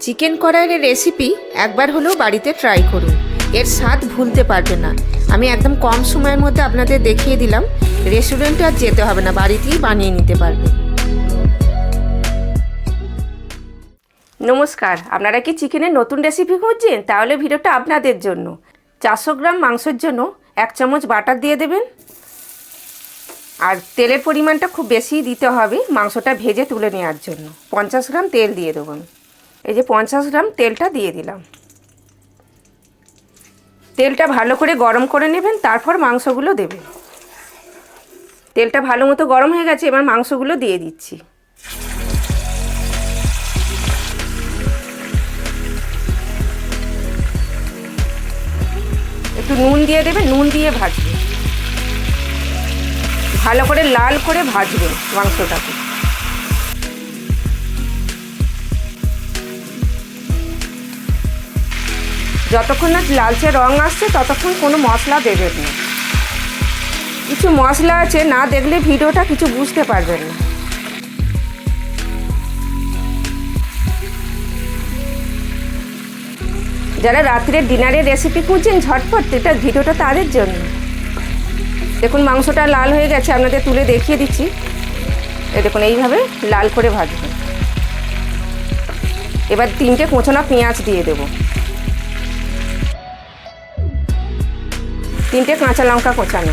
Chicken কড়াইয়ের recipe একবার হলেও বাড়িতে ট্রাই করুন, এর স্বাদ ভুলতে পারবে না। আমি একদম কম সময়ের মধ্যে আপনাদের দেখিয়ে দিলাম, রেস্টুরেন্টে আর যেতে হবে না, বাড়িতেই বানিয়ে নিতে পারবে। নমস্কার, আপনারা কি চিকেনের নতুন রেসিপি খুঁজছেন? তাহলে ভিডিওটা আপনাদের জন্য। 400 গ্রাম মাংসের জন্য 1 চামচ বাটার দিয়ে দেবেন, আর তেলের পরিমাণটা খুব বেশি দিতে হবে মাংসটা ভেজে তুলে নেওয়ার জন্য। 50 গ্রাম তেল দিয়ে দেবেন। এই যে 50 গ্রাম তেলটা দিয়ে দিলাম। তেলটা ভালো করে গরম করে নেবেন, তারপর মাংসগুলো দেবেন। তেলটা ভালো মতো গরম হয়ে গেছে, এবার মাংসগুলো দিয়ে দিচ্ছি। একটু নুন দিয়ে দেবেন, নুন দিয়ে ভাজবেন, ভালো করে লাল করে ভাজবেন মাংসটাকে। যতক্ষণ না লালচে রং আসছে ততক্ষণ কোনো মশলা দেবেন না। কিছু মশলা আছে, না দেখলে ভিডিওটা কিছু বুঝতে পারবেন না। যারা রাত্রের ডিনারের রেসিপি খুঁজছেন ঝটপট, এটা ভিডিওটা তাদের জন্য। দেখুন মাংসটা লাল হয়ে গেছে, আপনাদের তুলে দেখিয়ে দিচ্ছি। দেখুন এইভাবে লাল করে ভাজবেন। এবার 3টে কোঁচানো পেঁয়াজ দিয়ে দেবো, 3টে কাঁচা লঙ্কা কোঁচানো।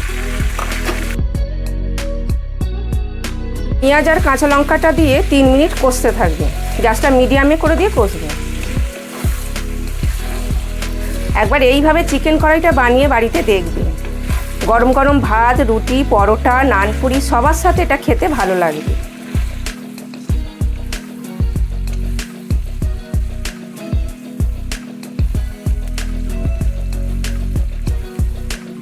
পেঁয়াজ আর কাঁচা লঙ্কাটা দিয়ে 3 মিনিট কষতে থাকবে, গ্যাসটা মিডিয়ামে করে দিয়ে কষবে। একবার এইভাবে চিকেন কড়াইটা বানিয়ে বাড়িতে দেখবেন। গরম গরম ভাত, রুটি, পরোটা, নানপুরি সবার সাথে এটা খেতে ভালো লাগবে।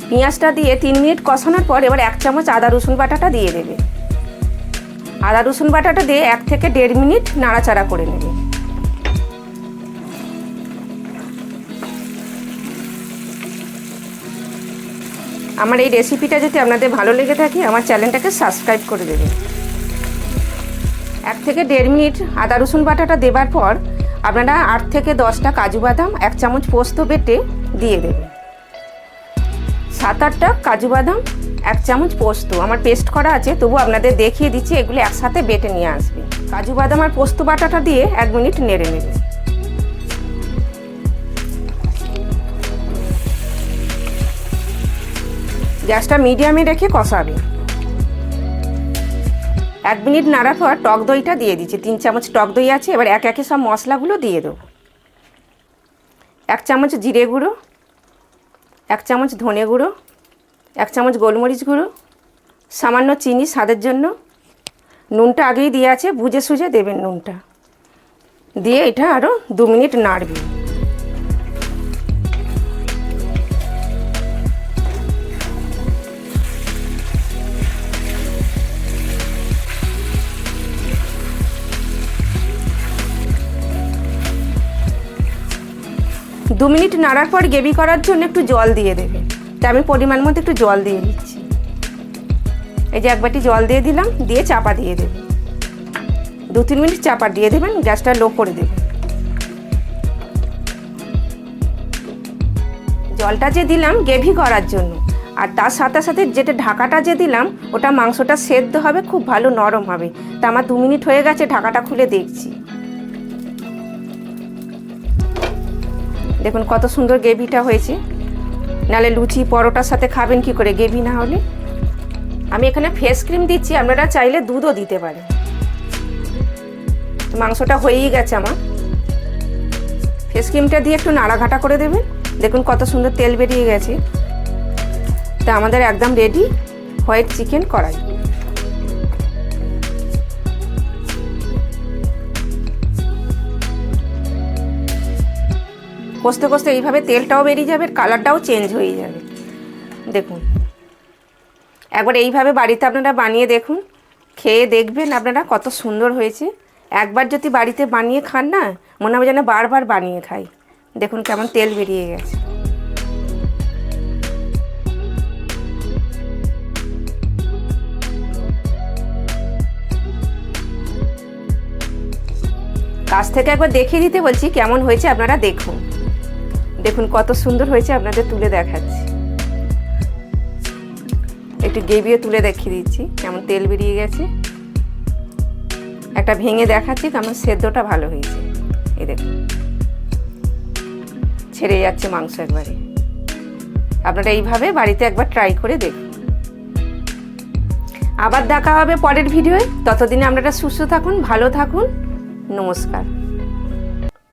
পেঁয়াজটা দিয়ে 3 মিনিট কষানোর পর এবার 1 চামচ আদা রসুন বাটাটা দিয়ে দেবে। আদা রসুন বাটাটা দিয়ে 1 থেকে 1.5 মিনিট নাড়াচাড়া করে নেবে। আমার এই রেসিপিটা যদি আপনাদের ভালো লেগে থাকে আমার চ্যানেলটাকে সাবস্ক্রাইব করে দেবেন। 1 থেকে 1.5 মিনিট আদা রসুন বাটাটা দেবার পর আপনারা 8 থেকে 10টা কাজু বাদাম, 1 চামচ পোস্ত বেটে দিয়ে দেবেন। 7-8টা কাজু বাদাম, 1 চামচ পোস্ত আমার পেস্ট করা আছে, তবু আপনাদের দেখিয়ে দিচ্ছি, এগুলো একসাথে বেটে নিয়ে আসবে। কাজু বাদাম আর পোস্ত বাটাটা দিয়ে 1 মিনিট নেড়ে নেবে। গ্যাসটা মিডিয়ামে রেখে কষাবে। 1 মিনিট নাড়ার পর টক দইটা দিয়ে দিচ্ছি, 3 চামচ টক দই আছে। এবার একে একে সব মশলাগুলো দিয়ে দেবো। 1 চামচ জিরে গুঁড়ো, 1 চামচ ধনে গুঁড়ো, 1 চামচ গোলমরিচ গুঁড়ো, সামান্য চিনি স্বাদের জন্য। নুনটা আগেই দিয়ে আছে, বুঝে সুঝে দেবেন নুনটা। দিয়ে এটা আরও 2 মিনিট নাড়বে। দু মিনিট নাড়ার পর গ্রেভি করার জন্য একটু জল দিয়ে দেবে। তা আমি পরিমাণ মতো একটু জল দিয়ে দিচ্ছি। এই যে 1 বাটি জল দিয়ে দিলাম, দিয়ে চাপা দিয়ে দেবে। 2-3 মিনিট চাপা দিয়ে দেবেন, গ্যাসটা লো করে দেবেন। জলটা যে দিলাম গ্রেভি করার জন্য, আর তার সাথে সাথে যেটা ঢাকাটা যে দিলাম ওটা মাংসটা সেদ্ধ হবে, খুব ভালো নরম হবে। তা আমার 2 মিনিট হয়ে গেছে, ঢাকাটা খুলে দেখছি। দেখুন কত সুন্দর গ্রেভিটা হয়েছে। নালে লুচি পরোটার সাথে খাবেন কি করে গ্রেভি না হলে। আমি এখানে ফ্রেশ ক্রিম দিচ্ছি, আপনারা চাইলে দুধও দিতে পারেন। মাংসটা হয়েই গেছে আমার। ফ্রেশ ক্রিমটা দিয়ে একটু নাড়াঘাটা করে দেবেন। দেখুন কত সুন্দর তেল বেরিয়ে গেছে। তা আমাদের একদম রেডি হোয়াইট চিকেন কড়াই। কষতে কষতে এইভাবে তেলটাও বেরিয়ে যাবে, কালারটাও চেঞ্জ হয়ে যাবে। দেখুন একবার এইভাবে বাড়িতে আপনারা বানিয়ে দেখুন, খেয়ে দেখবেন আপনারা কত সুন্দর হয়েছে। একবার যদি বাড়িতে বানিয়ে খান না, মনে হবে যেন বারবার বানিয়ে খাই। দেখুন কেমন তেল বেরিয়ে গেছে। কাছ থেকে একবার দেখিয়ে দিতে বলছি কেমন হয়েছে, আপনারা দেখুন। দেখুন কত সুন্দর হয়েছে, আপনাদের তুলে দেখাচ্ছি। একটু গেবিয়ে তুলে দেখিয়ে দিচ্ছি কেমন তেল বেরিয়ে গেছে। একটা ভেঙে দেখাচ্ছি কেমন সেদ্ধটা ভালো হয়েছে। এই দেখুন ছেড়ে যাচ্ছে মাংস একবারে। আপনারা এইভাবে বাড়িতে একবার ট্রাই করে দেখুন। আবার দেখা হবে পরের ভিডিওয়। ততদিনে আপনারা সুস্থ থাকুন, ভালো থাকুন। নমস্কার।